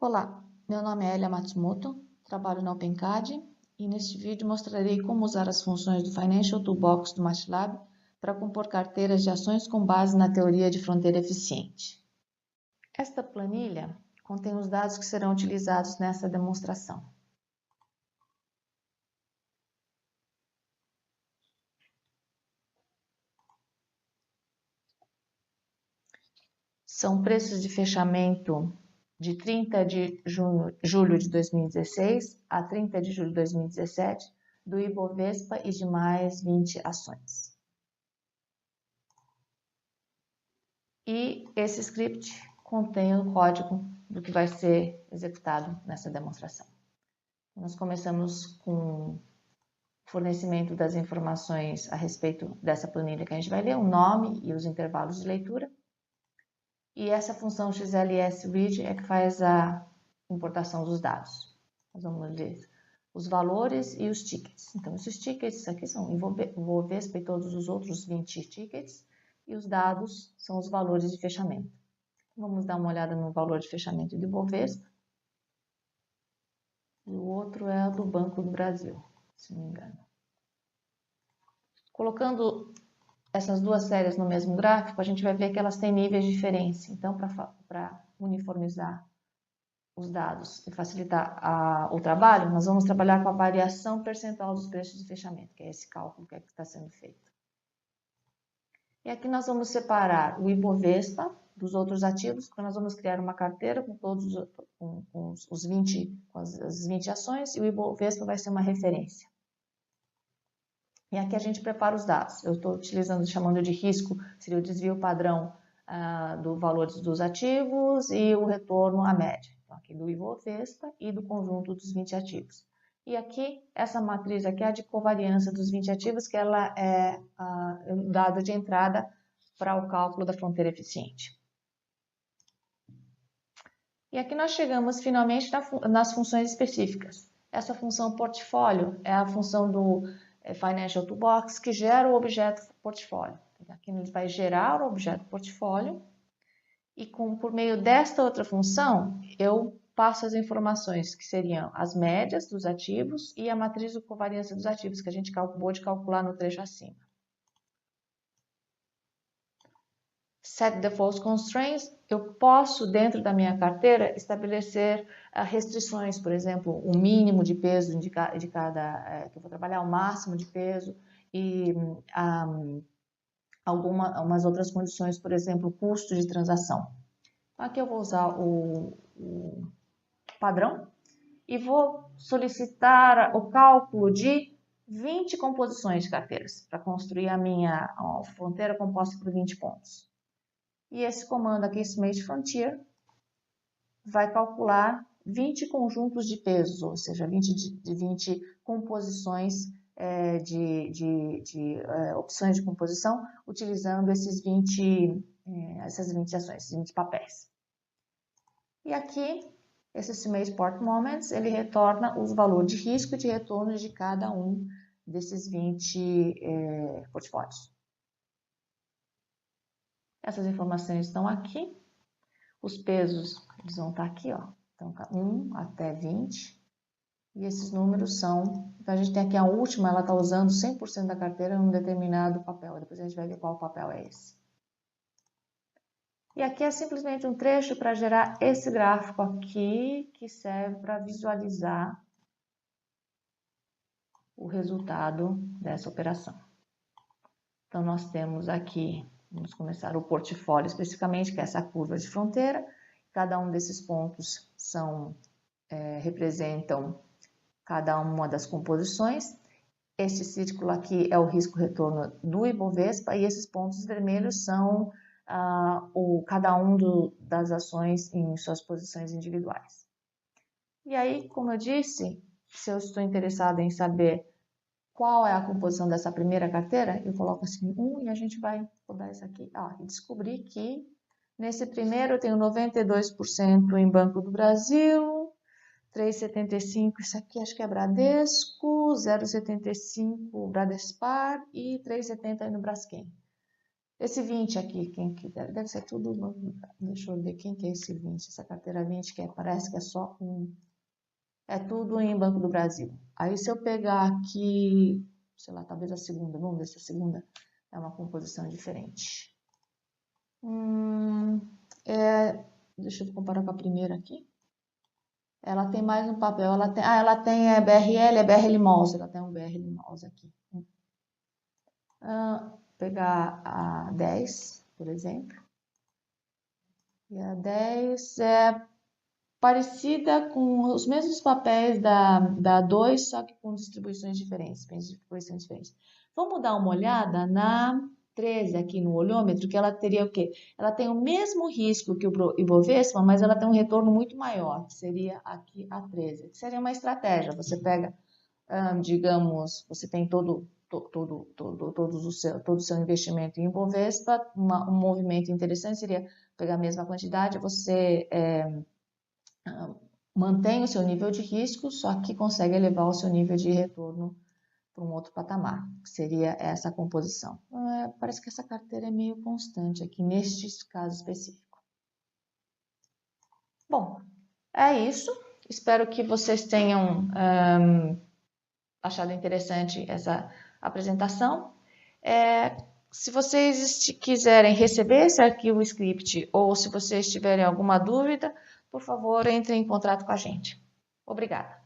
Olá, meu nome é Elia Matsumoto, trabalho na OpenCAD e neste vídeo mostrarei como usar as funções do Financial Toolbox do MATLAB para compor carteiras de ações com base na teoria de fronteira eficiente. Esta planilha contém os dados que serão utilizados nessa demonstração. São preços de fechamento de 30 de julho de 2016 a 30 de julho de 2017 do Ibovespa e de mais 20 ações. E esse script contém o código do que vai ser executado nessa demonstração. Nós começamos com o fornecimento das informações a respeito dessa planilha que a gente vai ler, o nome e os intervalos de leitura. E essa função XLSRead é que faz a importação dos dados. Nós vamos ler os valores e os tickets. Então, esses tickets aqui são o Ibovespa e todos os outros 20 tickets. E os dados são os valores de fechamento. Vamos dar uma olhada no valor de fechamento do Ibovespa. E o outro é do Banco do Brasil, se não me engano. Colocando essas duas séries no mesmo gráfico, a gente vai ver que elas têm níveis de diferença. Então, para uniformizar os dados e facilitar o trabalho, nós vamos trabalhar com a variação percentual dos preços de fechamento, que é esse cálculo que está sendo feito. E aqui nós vamos separar o Ibovespa dos outros ativos, porque nós vamos criar uma carteira com todos as 20 ações e o Ibovespa vai ser uma referência. E aqui a gente prepara os dados. Eu estou utilizando, chamando de risco, seria o desvio padrão do valor dos ativos e o retorno à média. Então, aqui do Ibovespa e do conjunto dos 20 ativos. E aqui, essa matriz aqui é a de covariância dos 20 ativos, que ela é o dado de entrada para o cálculo da fronteira eficiente. E aqui nós chegamos finalmente nas funções específicas. Essa função portfólio é a função do Financial Toolbox que gera o objeto portfólio. Aqui ele vai gerar o objeto portfólio e por meio desta outra função eu passo as informações que seriam as médias dos ativos e a matriz de covariância dos ativos que a gente acabou de calcular no trecho acima. Set Default Constraints, eu posso dentro da minha carteira estabelecer restrições, por exemplo, o mínimo de peso de cada que eu vou trabalhar, o máximo de peso e algumas outras condições, por exemplo, o custo de transação. Aqui eu vou usar o padrão e vou solicitar o cálculo de 20 composições de carteiras para construir a minha fronteira composta por 20 pontos. E esse comando aqui, Estimate Frontier, vai calcular 20 conjuntos de pesos, ou seja, 20 composições opções de composição, utilizando essas 20 ações, esses 20 papéis. E aqui, esse Estimate Port Moments, ele retorna os valores de risco e de retorno de cada um desses 20 portfólios. Essas informações estão aqui. Os pesos, eles vão estar aqui, ó. Então, 1 até 20. E esses números são... Então, a gente tem aqui a última, ela está usando 100% da carteira em um determinado papel. Depois a gente vai ver qual papel é esse. E aqui é simplesmente um trecho para gerar esse gráfico aqui, que serve para visualizar o resultado dessa operação. Então, nós temos aqui, vamos começar o portfólio especificamente, que é essa curva de fronteira. Cada um desses pontos representam cada uma das composições. Este círculo aqui é o risco-retorno do Ibovespa e esses pontos vermelhos são cada um das ações em suas posições individuais. E aí, como eu disse, se eu estou interessado em saber qual é a composição dessa primeira carteira, eu coloco assim 1 e a gente vai rodar isso aqui. E descobri que nesse primeiro eu tenho 92% em Banco do Brasil, 3,75 isso aqui acho que é Bradesco, 0,75 Bradespar e 3,70 no Braskem. Esse 20 aqui, quem que deve ser tudo, deixa eu ver quem que é esse 20, essa carteira 20 que parece que é só é tudo em Banco do Brasil. Aí se eu pegar aqui, sei lá, talvez a segunda, vamos ver se a segunda é uma composição diferente. Deixa eu comparar com a primeira aqui. Ela tem mais um papel, ela tem BRL, é BRL Mouse, ela tem um BRL Mouse aqui. Pegar a 10, por exemplo. E a 10 é parecida com os mesmos papéis da 2, só que com distribuições diferentes. Vamos dar uma olhada na 13 aqui no olhômetro, que ela teria o quê? Ela tem o mesmo risco que o Ibovespa, mas ela tem um retorno muito maior, que seria aqui a 13. Seria uma estratégia, você pega, digamos, você tem todo o seu investimento em Ibovespa, um movimento interessante seria pegar a mesma quantidade, você mantém o seu nível de risco, só que consegue elevar o seu nível de retorno para um outro patamar, que seria essa composição. Parece que essa carteira é meio constante aqui, neste caso específico. Bom, é isso. Espero que vocês tenham achado interessante essa apresentação. Se vocês quiserem receber esse arquivo script ou se vocês tiverem alguma dúvida, por favor, entre em contato com a gente. Obrigada.